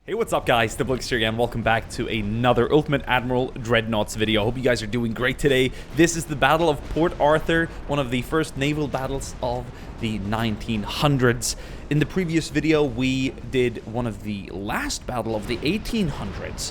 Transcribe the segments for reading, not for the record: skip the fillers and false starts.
Hey, what's up guys, DiplexHeated here again. Welcome back to another Ultimate Admiral Dreadnoughts video. Hope you guys are doing great today. This is the Battle of Port Arthur, one of the first naval battles of the 1900s. In the previous video, we did one of the last battle of the 1800s.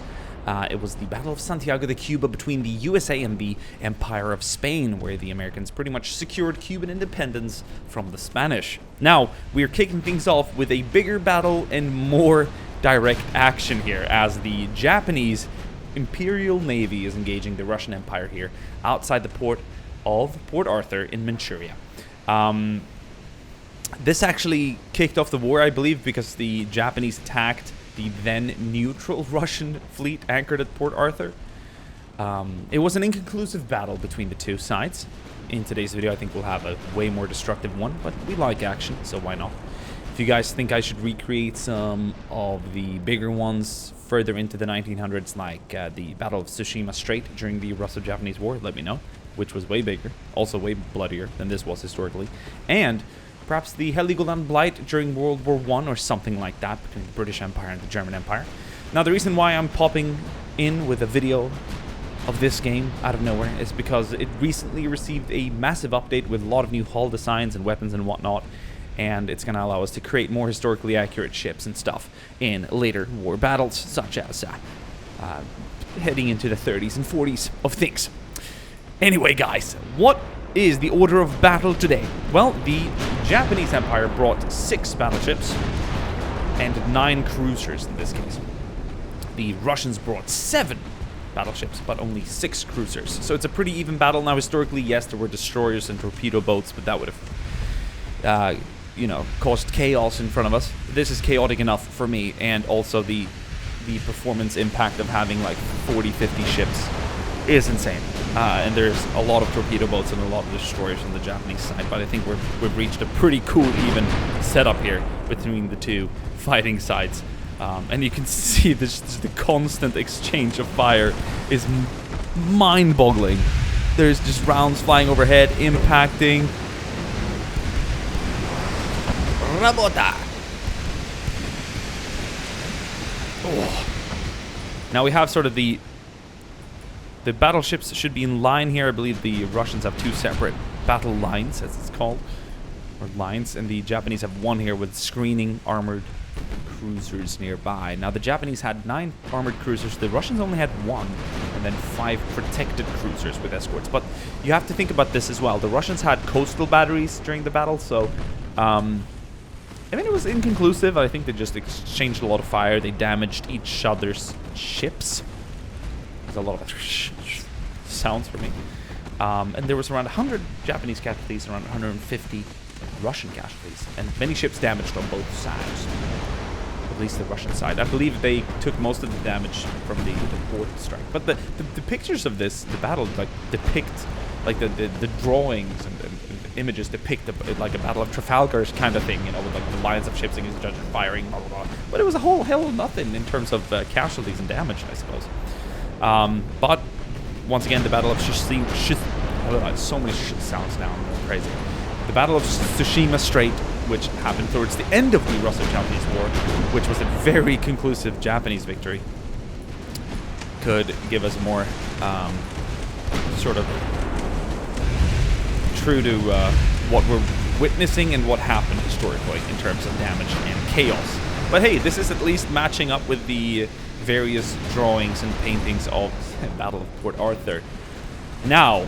It was the Battle of Santiago de Cuba between the USA and the Empire of Spain, where the Americans pretty much secured Cuban independence from the Spanish. Now, we are kicking things off with a bigger battle and more direct action here, as the Japanese Imperial Navy is engaging the Russian Empire here outside the port of Port Arthur in Manchuria. This actually kicked off the war, I believe, because the Japanese attacked the then neutral Russian fleet anchored at Port Arthur. It was an inconclusive battle between the two sides. In today's video, I think we'll have a way more destructive one, but we like action, so why not? If you guys think I should recreate some of the bigger ones further into the 1900s, like the Battle of Tsushima Strait during the Russo-Japanese War, let me know, which was way bigger, also way bloodier than this was historically. And perhaps the Heligoland Blight during World War I or something like that between the British Empire and the German Empire. Now, the reason why I'm popping in with a video of this game out of nowhere is because it recently received a massive update with a lot of new hull designs and weapons and whatnot. And it's going to allow us to create more historically accurate ships and stuff in later war battles, such as heading into the 30s and 40s of things. Anyway, guys, what is the order of battle today? Well, the Japanese Empire brought 6 battleships and 9 cruisers in this case. The Russians brought 7 battleships, but only 6 cruisers. So it's a pretty even battle. Now, historically, yes, there were destroyers and torpedo boats, but that would have caused chaos in front of us. This is chaotic enough for me, and also the performance impact of having like 40-50 ships is insane. And there's a lot of torpedo boats and a lot of destroyers on the Japanese side, but I think we've reached a pretty cool even setup here between the two fighting sides. And you can see this, the constant exchange of fire is mind-boggling. There's just rounds flying overhead, impacting. Rabota. Oh. Now we have sort of the battleships should be in line here. I believe the Russians have 2 separate battle lines, as it's called, or lines, and the Japanese have one here with screening armored cruisers nearby. Now the Japanese had 9 armored cruisers, the Russians only had 1, and then 5 protected cruisers with escorts. But you have to think about this as well. The Russians had coastal batteries during the battle, so I mean, it was inconclusive. I think they just exchanged a lot of fire. They damaged each other's ships. There's a lot of sounds for me. And there was around 100 Japanese casualties, around 150 Russian casualties, and many ships damaged on both sides. At least the Russian side. I believe they took most of the damage from the port strike. But the pictures of this, the battle, like depict, like the drawings and images depict like a Battle of Trafalgar's kind of thing, you know, with like the lines of ships against each other firing, blah, blah, blah. But it was a whole hell of nothing in terms of casualties and damage, I suppose. But once again, the Battle of so many sounds now, I'm going crazy. The Battle of Tsushima Strait, which happened towards the end of the Russo-Japanese War, which was a very conclusive Japanese victory, could give us more sort of true to what we're witnessing and what happened historically in terms of damage and chaos. But hey, this is at least matching up with the various drawings and paintings of the Battle of Port Arthur. Now,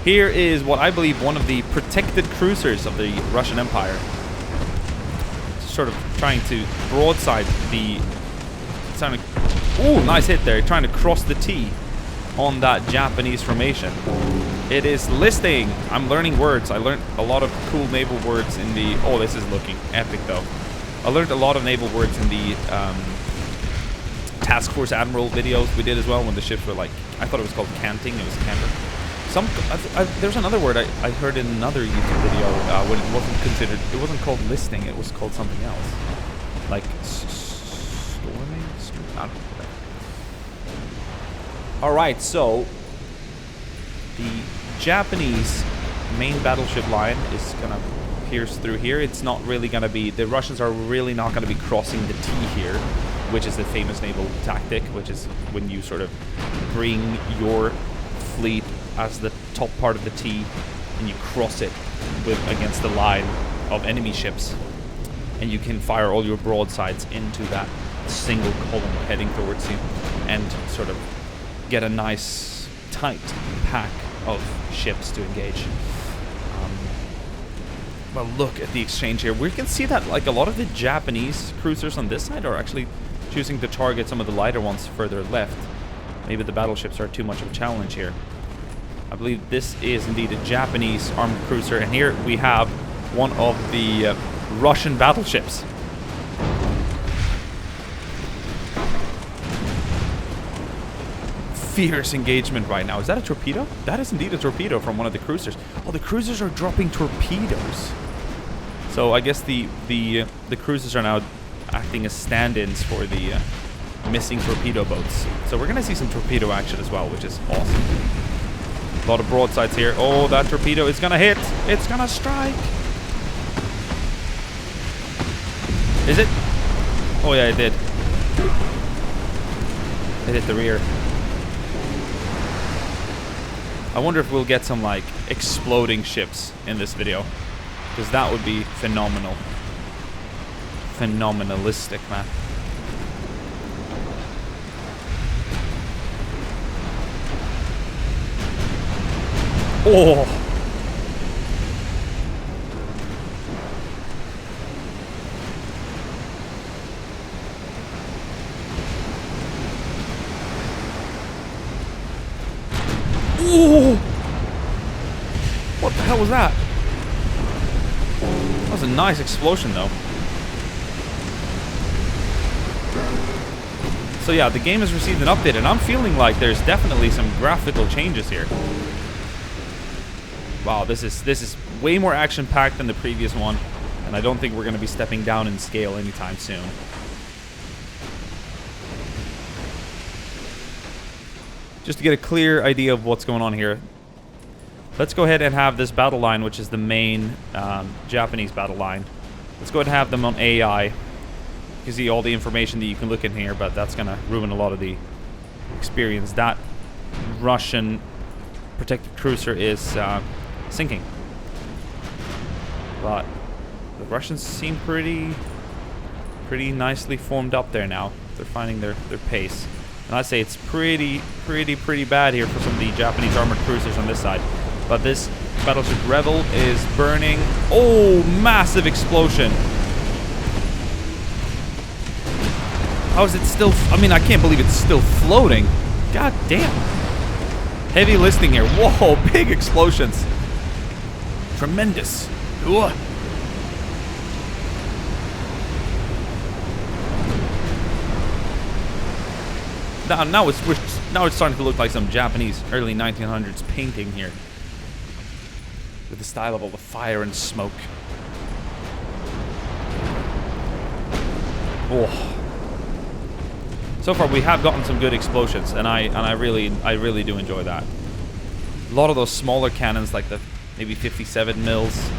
here is what I believe one of the protected cruisers of the Russian Empire, sort of trying to broadside the... Ooh, nice hit there, trying to cross the T on that Japanese formation. It is listing. I'm learning words. I learned a lot of cool naval words in the... Oh, this is looking epic, though. I learned a lot of naval words in the Task Force Admiral videos we did as well, when the ships were like... I thought it was called canting. It was canter. There's another word I heard in another YouTube video when it wasn't considered... It wasn't called listing. It was called something else. Like... storming? I don't know. Alright, so... The Japanese main battleship line is gonna pierce through here. It's not really gonna be... The Russians are really not gonna be crossing the T here. which is the famous naval tactic, which is when you sort of bring your fleet as the top part of the T and you cross it against the line of enemy ships, and you can fire all your broadsides into that single column heading towards you and sort of get a nice tight pack of ships to engage. Well, look at the exchange here. We can see that like a lot of the Japanese cruisers on this side are actually choosing to target some of the lighter ones further left. Maybe the battleships are too much of a challenge here. I believe this is indeed a Japanese armored cruiser, and here we have one of the Russian battleships. Fierce engagement right now. Is that a torpedo? That is indeed a torpedo from one of the cruisers. Oh, the cruisers are dropping torpedoes. So I guess the cruisers are now acting as stand-ins for the missing torpedo boats. So we're gonna see some torpedo action as well, which is awesome. A lot of broadsides here. Oh, that torpedo is gonna hit. It's gonna strike. Is it? Oh yeah, it did. It hit the rear. I wonder if we'll get some like exploding ships in this video, because that would be phenomenal. Phenomenalistic, man. Oh! Ooh! What the hell was that? That was a nice explosion, though. So yeah, the game has received an update, and I'm feeling like there's definitely some graphical changes here. Wow, this is way more action-packed than the previous one, and I don't think we're going to be stepping down in scale anytime soon. Just to get a clear idea of what's going on here, let's go ahead and have this battle line, which is the main Japanese battle line. Let's go ahead and have them on AI. You can see all the information that you can look in here, but that's going to ruin a lot of the experience. That Russian protected cruiser is sinking. But the Russians seem pretty nicely formed up there now. They're finding their pace. And I'd say it's pretty bad here for some of the Japanese armored cruisers on this side. But this battleship Rebel is burning. Oh, massive explosion. How is it still... I mean, I can't believe it's still floating. God damn. Heavy listing here. Whoa, big explosions. Tremendous. Ooh. Now it's starting to look like some Japanese early 1900s painting here, with the style of all the fire and smoke. Oh. So far we have gotten some good explosions, and I really do enjoy that. A lot of those smaller cannons, like the maybe 57 mils,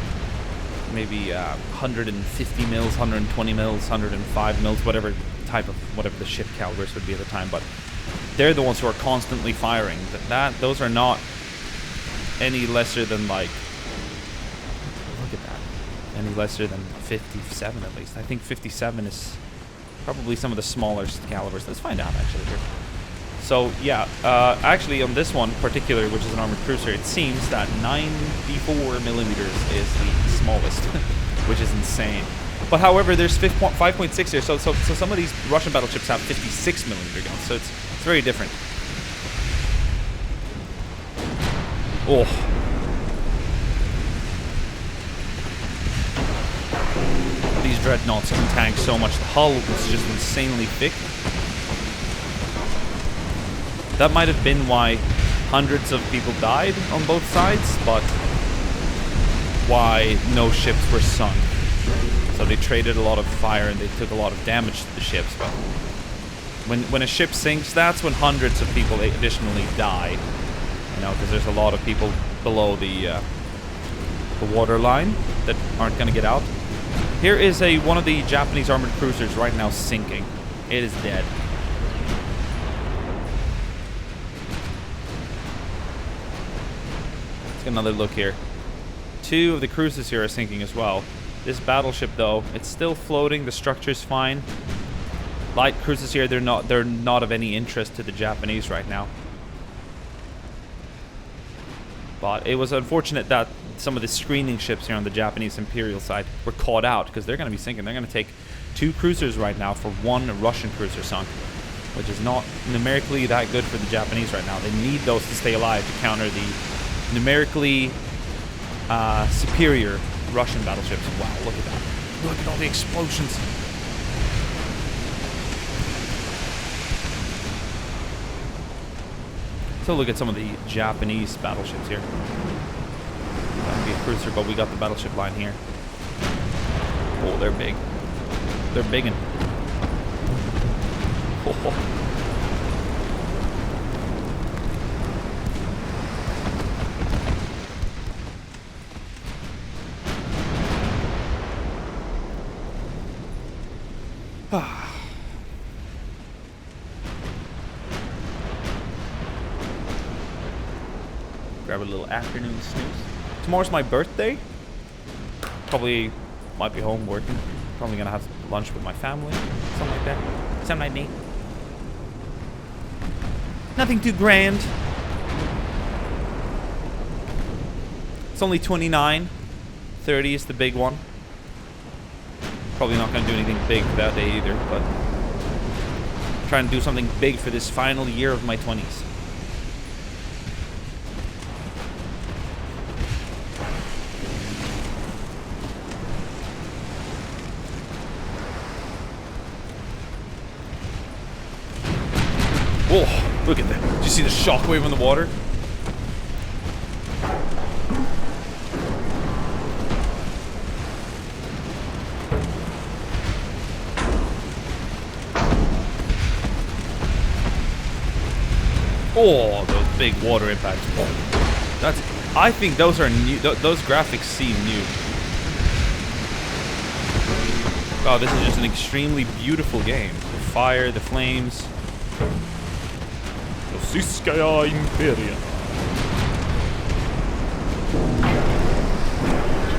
maybe 150 mils, 120 mils, 105 mils, whatever the ship calibers would be at the time, but they're the ones who are constantly firing. Those are not any lesser than, like, look at that, any lesser than 57 at least. I think 57 is probably some of the smaller calibers. Let's find out actually here. So yeah, actually on this one particular, which is an armored cruiser, it seems that 94 millimeters is the smallest, which is insane. But however, there's 5.6 here, so some of these Russian battleships have 56 millimeter guns, so it's very different. Oh. These dreadnoughts can tank so much. The hull was just insanely thick. That might have been why hundreds of people died on both sides, but why no ships were sunk. So they traded a lot of fire and they took a lot of damage to the ships. But when a ship sinks, that's when hundreds of people additionally die. You know, because there's a lot of people below the water line that aren't going to get out. Here is one of the Japanese armored cruisers right now sinking. It is dead. Let's get another look here. 2 of the cruisers here are sinking as well. This battleship, though, it's still floating. The structure's fine. Light cruisers here, they're not of any interest to the Japanese right now. But it was unfortunate that some of the screening ships here on the Japanese Imperial side were caught out, because they're going to be sinking. They're going to take 2 cruisers right now for 1 Russian cruiser sunk, which is not numerically that good for the Japanese right now. They need those to stay alive to counter the numerically superior Russian battleships. Wow, look at that. Look at all the explosions. So look at some of the Japanese battleships here. That would be a cruiser, but we got the battleship line here. Oh, they're big. They're biggin'. Oh. Grab a little afternoon snooze. Tomorrow's my birthday. Probably might be home working. Probably gonna have lunch with my family. Something like that. Something like me. Nothing too grand. It's only 29. 30 is the big one. Probably not gonna do anything big for that day either, but trying to do something big for this final year of my 20s. Oh, look at that. Did you see the shockwave on the water? Oh, those big water impacts. Oh, that's. I think those are new. Those graphics seem new. Wow, this is just an extremely beautiful game. The fire, the flames. Rossiyskaya Imperia.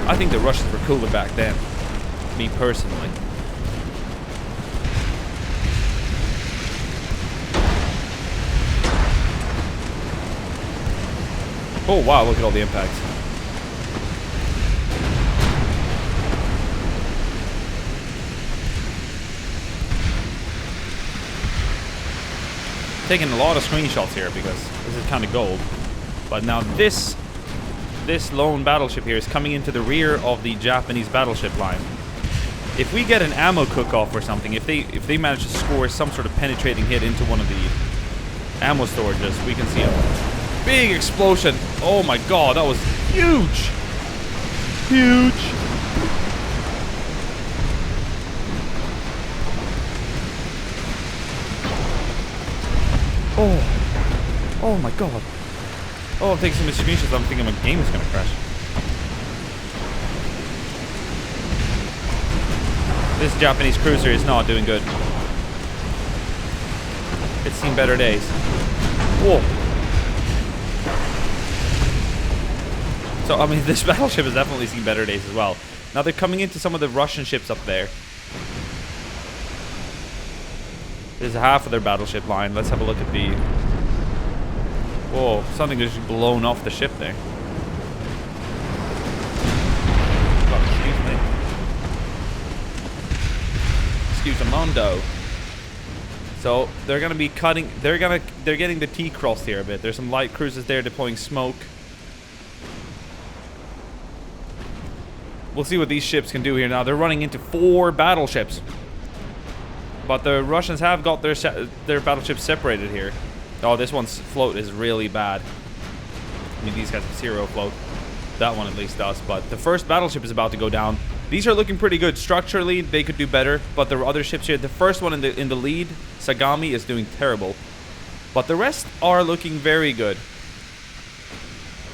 I think the Russians were cooler back then. Me personally. Oh wow, look at all the impacts. Taking a lot of screenshots here because this is kind of gold. But now this lone battleship here is coming into the rear of the Japanese battleship line. If we get an ammo cook-off or something, if they manage to score some sort of penetrating hit into one of the ammo storages, we can see a big explosion. Oh my god, that was huge! Huge! Oh. Oh my god. Oh, I'm taking some screenshots. I'm thinking my game is gonna crash. This Japanese cruiser is not doing good. It's seen better days. Whoa. So, I mean, this battleship has definitely seen better days as well. Now they're coming into some of the Russian ships up there. There's half of their battleship line. Let's have a look at the... Whoa, something just blown off the ship there. Excuse me. Excuse Mondo. So they're gonna be cutting. They're getting the T crossed here a bit. There's some light cruisers there deploying smoke. We'll see what these ships can do here. Now they're running into 4 battleships. But the Russians have got their battleships separated here. Oh, this one's float is really bad. I mean, these guys have 0 float. That one at least does. But the first battleship is about to go down. These are looking pretty good. Structurally, they could do better. But there are other ships here. The first one in the lead, Sagami, is doing terrible. But the rest are looking very good.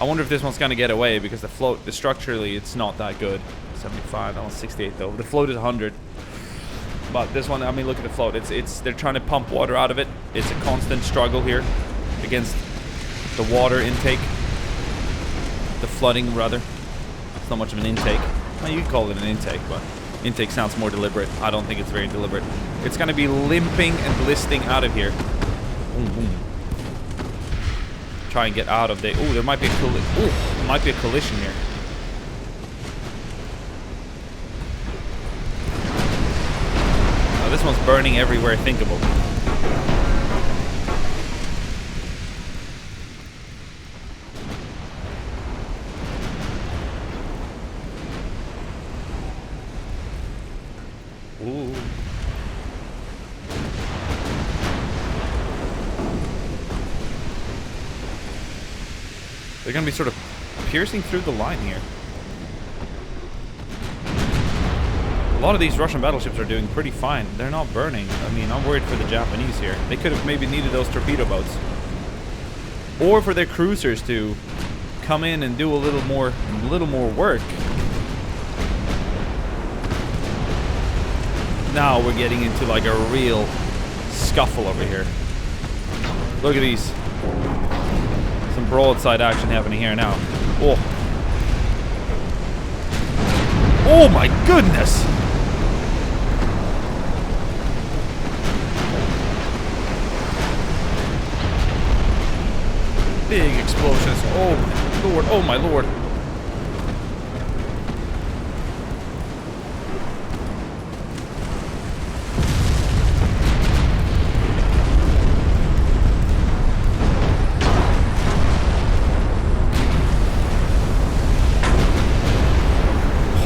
I wonder if this one's going to get away because the float, structurally, it's not that good. 75, that one's 68 though. The float is 100. But this one, I mean, look at the float. They're trying to pump water out of it. It's a constant struggle here against the water intake. The flooding, rather. It's not much of an intake. Well, you could call it an intake, but intake sounds more deliberate. I don't think it's very deliberate. It's going to be limping and listing out of here. Boom, boom. Try and get out of the... Oh, there might be a collision here. Now, this one's burning everywhere thinkable. Ooh. They're going to be sort of piercing through the line here. A lot of these Russian battleships are doing pretty fine. They're not burning. I mean, I'm worried for the Japanese here. They could have maybe needed those torpedo boats. Or for their cruisers to come in and do a little more work. Now we're getting into like a real scuffle over here. Look at these. Some broadside action happening here now. Oh. Oh my goodness! Big explosions. Oh my lord. Oh my lord.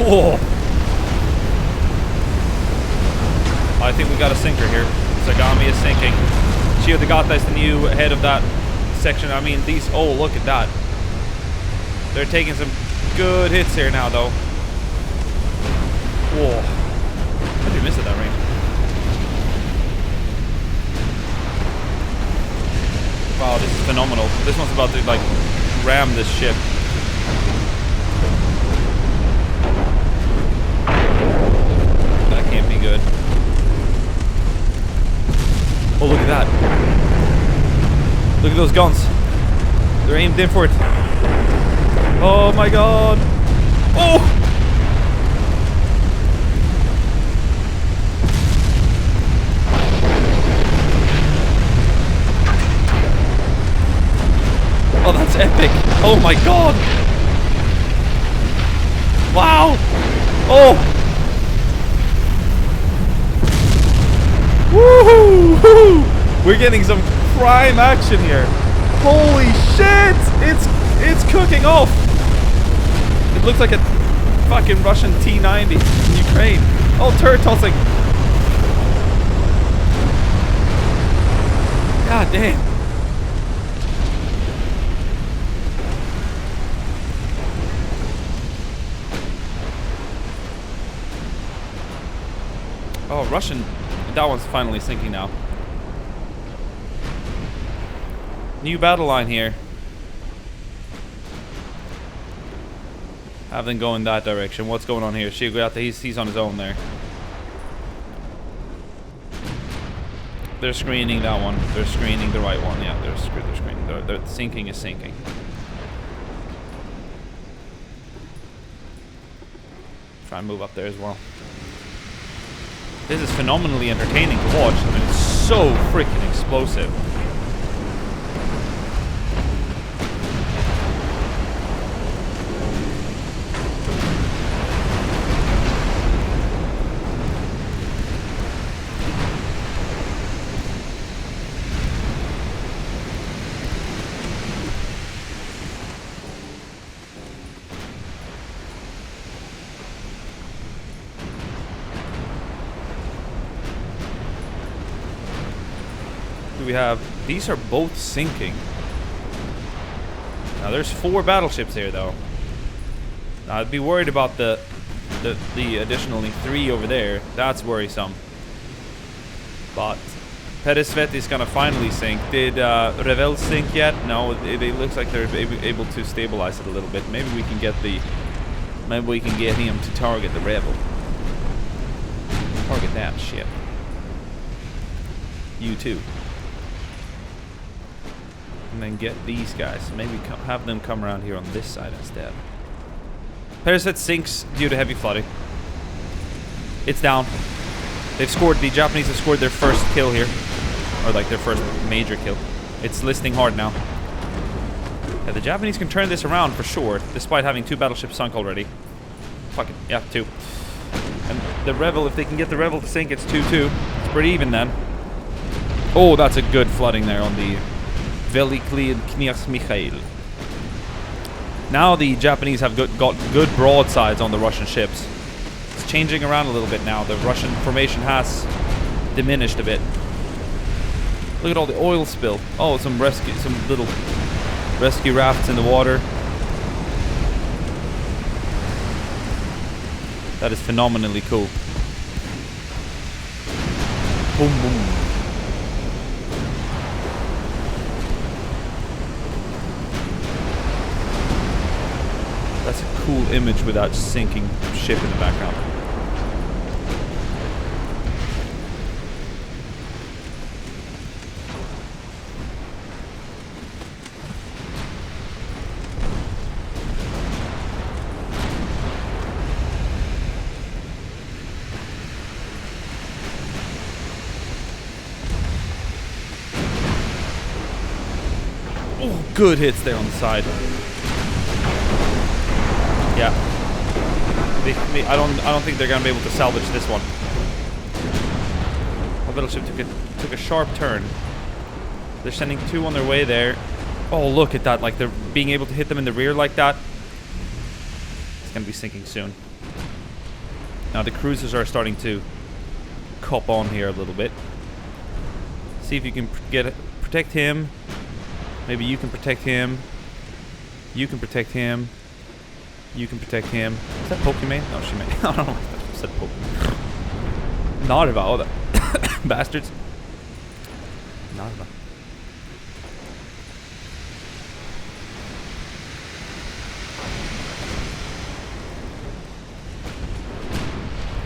Oh. I think we got a sinker here. Sagami is sinking. Shiodagata is the new head of that section. I mean, these... Oh, look at that. They're taking some good hits here now, though. Whoa. How did you miss it that range? Wow, this is phenomenal. This one's about to, like, ram this ship. Can't be good. Oh, look at that. Look at those guns. They're aimed in for it. Oh my god. Oh! Oh, that's epic. Oh my god. Wow. Oh! Woohoo! We're getting some prime action here. Holy shit! It's cooking off. It looks like a fucking Russian T-90 in Ukraine. Oh, turret tossing. God damn. Oh, Russian. That one's finally sinking now. New battle line here. Have them go in that direction. What's going on here? Shiogata, he's on his own there. They're screening that one. They're screening the right one. Yeah, they're screening. They're sinking is sinking. Try and move up there as well. This is phenomenally entertaining to watch. I mean, it's so freaking explosive. We have, these are both sinking. Now there's 4 battleships here though. Now I'd be worried about the additionally 3 over there. That's worrisome. But Peresvet is gonna finally sink. Did Revel sink yet? No, it looks like they're able to stabilize it a little bit. Maybe we can get him to target the Revel. Target that ship. you too. And then get these guys. Maybe have them come around here on this side instead. Parasite sinks due to heavy flooding. It's down. They've scored. The Japanese have scored their first kill here. Or like their first major kill. It's listing hard now. Yeah, the Japanese can turn this around for sure, despite having 2 battleships sunk already. Fuck it. Yeah, 2. And the Rebel, if they can get the Rebel to sink, it's 2-2. It's pretty even then. Oh, that's a good flooding there on the Velikli Kniaz Mikhail. Now the Japanese have got good broadsides on the Russian ships. It's changing around a little bit now. The Russian formation has diminished a bit. Look at all the oil spill. Oh, some little rescue rafts in the water. That is phenomenally cool. Boom, boom. That's a cool image with that sinking ship in the background. Oh, good hits there on the side. Yeah. I don't think they're gonna be able to salvage this one. Our battleship took a sharp turn. They're sending 2 on their way there. Oh, look at that! Like they're being able to hit them in the rear like that. It's gonna be sinking soon. Now the cruisers are starting to cop on here a little bit. See if you can protect him. Maybe you can protect him. You can protect him. You can protect him. Is that Pokemon? No, she made. I don't know if I said Pokemon. Narva. Oh, that bastards. Narva.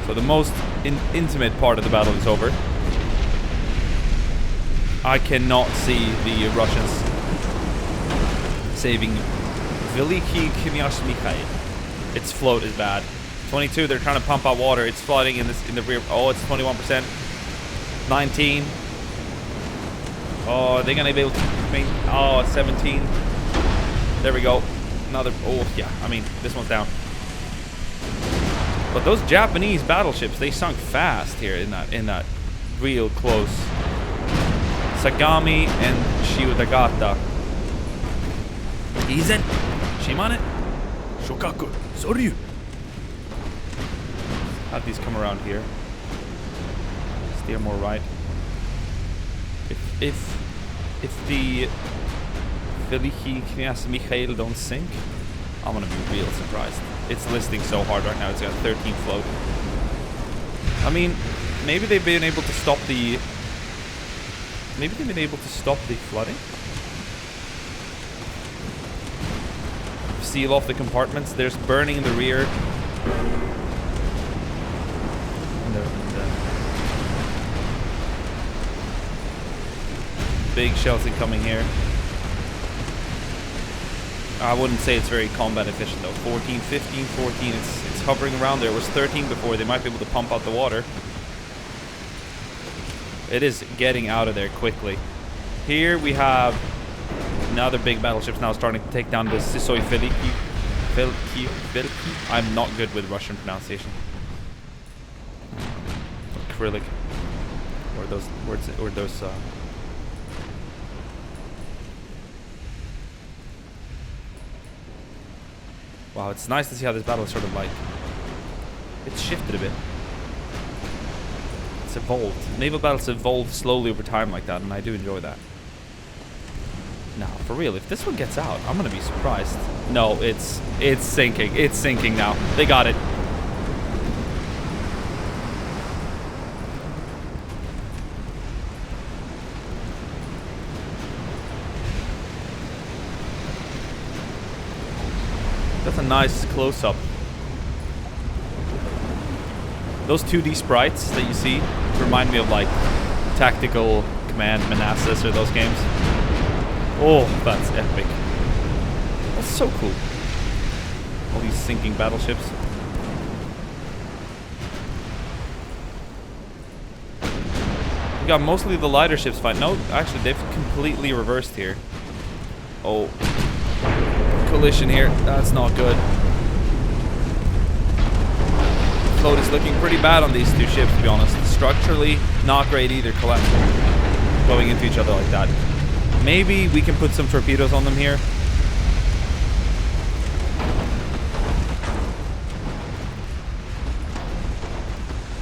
So the most intimate part of the battle is over. I cannot see the Russians saving Veliki Kniaz Mikhail. Its float is bad. 22, they're trying to pump out water. It's flooding in the rear. Oh, it's 21%. 19. Oh, are they gonna be able to make? Oh, 17. There we go. Another. Oh, yeah. I mean, this one's down. But those Japanese battleships, they sunk fast here in that real close. Sagami and Shiodagata. Izen, Shimane, Shokaku, Soryu. Have these come around here. Steer more right. If the Veliki Kniaz Mikhail don't sink, I'm gonna be real surprised. It's listing so hard right now. It's got 13 float. I mean, maybe they've been able to stop the. Maybe they've been able to stop the flooding. Seal off the compartments. There's burning in the rear. Big shells incoming here. I wouldn't say it's very combat efficient though. 14, 15, 14. It's hovering around there. It was 13 before. They might be able to pump out the water. It is getting out of there quickly. Here we have another big battleships now starting to take down the Sisoi Veliki. I'm not good with Russian pronunciation. Acrylic. Or those words, or those wow, it's nice to see how this battle is sort of like, it's shifted a bit. It's evolved. Naval battles evolve slowly over time like that, and I do enjoy that. Now, for real, if this one gets out, I'm gonna be surprised. No, it's sinking. It's sinking now. They got it. That's a nice close-up. Those 2D sprites that you see remind me of like tactical Command, Manassas, or those games. Oh, that's epic. That's so cool. All these sinking battleships. We got mostly the lighter ships fighting. No, actually, they've completely reversed here. Oh. Collision here. That's not good. Float is looking pretty bad on these two ships, to be honest. Structurally, not great either, collapsing. Going into each other like that. Maybe we can put some torpedoes on them here.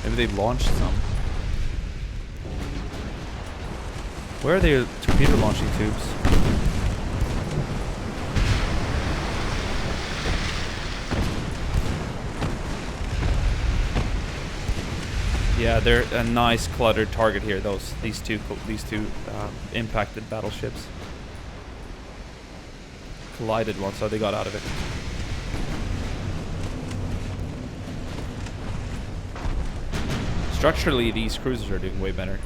Maybe they've launched some. Where are their torpedo launching tubes? Yeah, they're a nice cluttered target here. These two impacted battleships. Collided once, so they got out of it. Structurally, these cruisers are doing way better.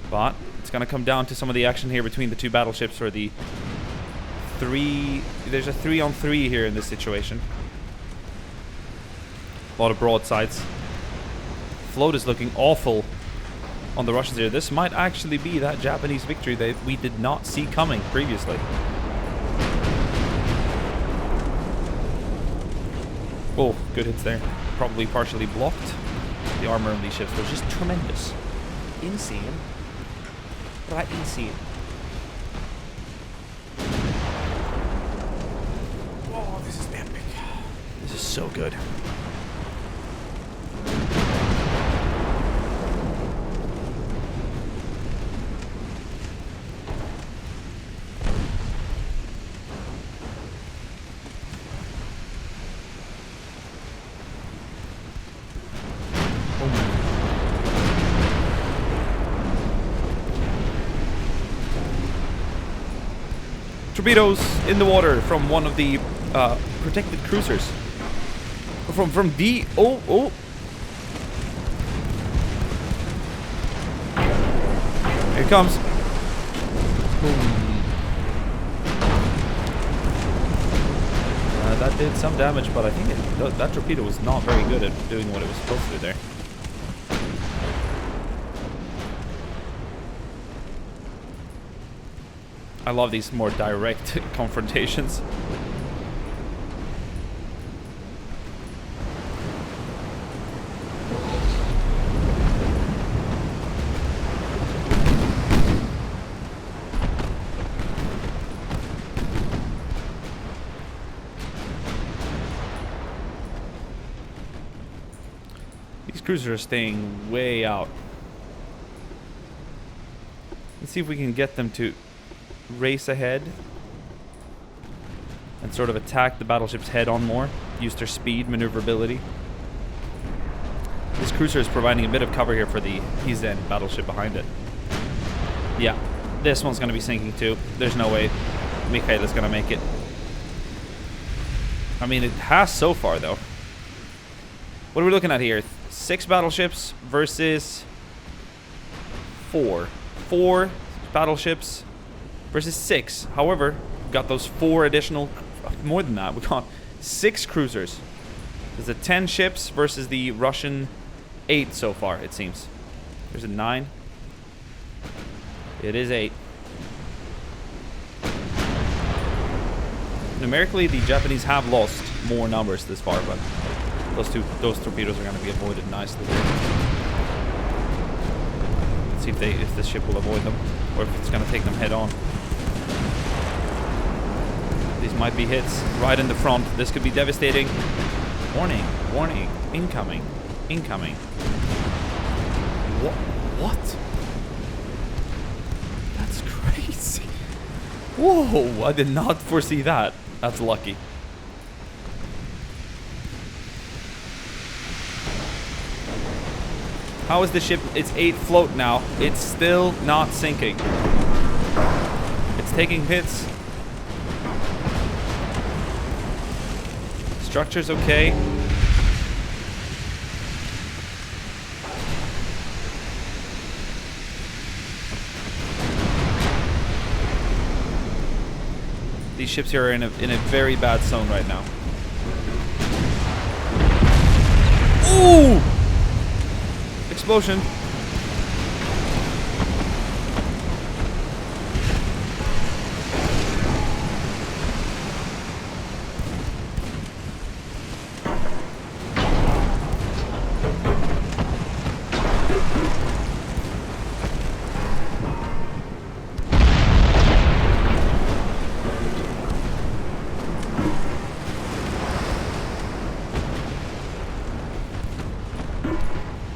But it's going to come down to some of the action here between the two battleships, or the three. There's a 3-on-3 here in this situation. A lot of broadsides. Float is looking awful on the Russians here. This might actually be that Japanese victory that we did not see coming previously. Oh, good hits there. Probably partially blocked. The armor on these ships was just tremendous. Insane. Right, insane. Oh, this is epic. This is so good. Torpedoes in the water from one of the protected cruisers. From the oh. Here it comes. That did some damage, but I think that torpedo was not very good at doing what it was supposed to do there. I love these more direct confrontations. These cruisers are staying way out. Let's see if we can get them to race ahead and sort of attack the battleships head on more. Use their speed, maneuverability. This cruiser is providing a bit of cover here for the Hizen battleship behind it. Yeah, this one's going to be sinking too. There's no way Mikhail is going to make it. I mean, it has so far though. What are we looking at here? 6 battleships versus 4. 4 battleships versus 6. However, we got those 4 additional, more than that, we got 6 cruisers. There's a 10 ships versus the Russian 8 so far, it seems. There's a 9. It is 8. Numerically, the Japanese have lost more numbers this far, but those torpedoes are going to be avoided nicely. Let's see if this ship will avoid them, or if it's going to take them head on. These might be hits right in the front. This could be devastating. Warning, warning, incoming, incoming. What? That's crazy. Whoa, I did not foresee that. That's lucky. How is the ship? It's 8 float now. It's still not sinking. It's taking hits. Structure's okay. These ships here are in a very bad zone right now. Ooh! Explosion.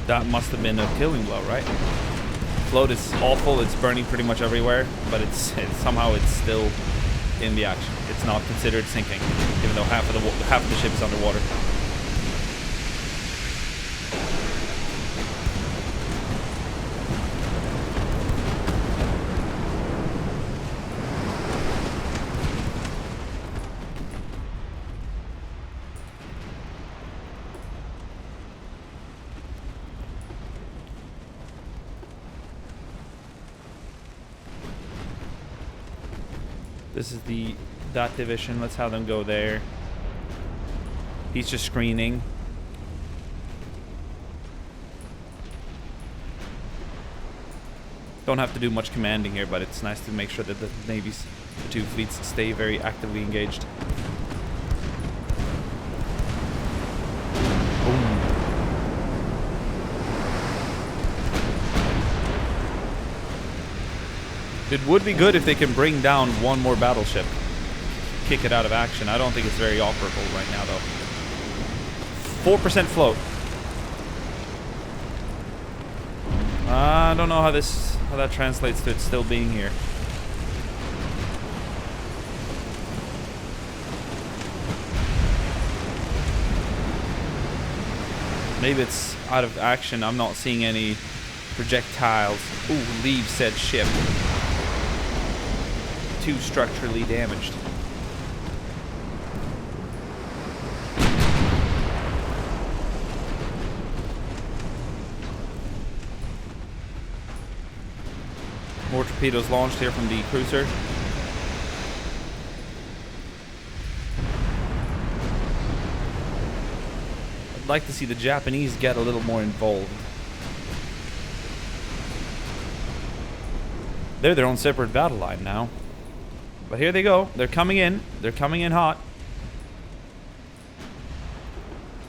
That must have been a killing blow, right? Float is awful. It's burning pretty much everywhere, but somehow it's still in the action. It's not considered sinking, even though half of the ship is underwater. This is that division. Let's have them go there. He's just screening. Don't have to do much commanding here, but it's nice to make sure that the two fleets stay very actively engaged. Boom. It would be good if they can bring down one more battleship. Kick it out of action. I don't think it's very operable right now, though. 4% float. I don't know how that translates to it still being here. Maybe it's out of action. I'm not seeing any projectiles. Ooh, leave said ship. Too structurally damaged. More torpedoes launched here from the cruiser. I'd like to see the Japanese get a little more involved. They're their own separate battle line now. But here they go. They're coming in. They're coming in hot.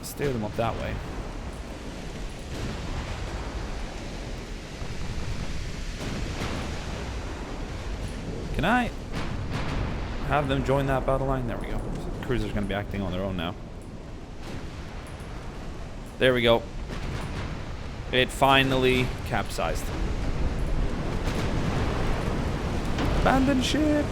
Steer them up that way. Can I have them join that battle line? There we go. So the cruiser's going to be acting on their own now. There we go. It finally capsized. Abandon ship.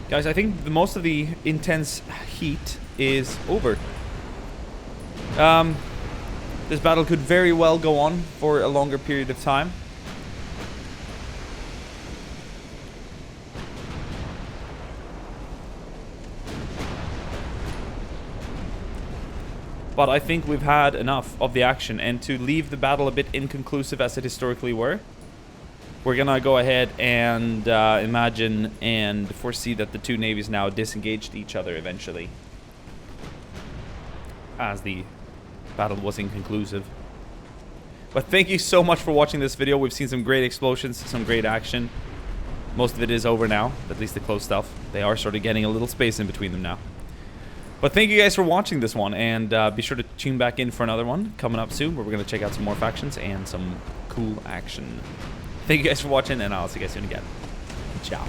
Guys, I think most of the intense heat is over. This battle could very well go on for a longer period of time. But I think we've had enough of the action, and to leave the battle a bit inconclusive as it historically were, we're gonna go ahead and imagine and foresee that the two navies now disengaged each other eventually, as the battle was inconclusive. But thank you so much for watching this video. We've seen some great explosions, some great action. Most of it is over now, at least the close stuff. They are sort of getting a little space in between them now. But thank you guys for watching this one, and be sure to tune back in for another one coming up soon, where we're going to check out some more factions and some cool action. Thank you guys for watching, and I'll see you guys soon again. Ciao.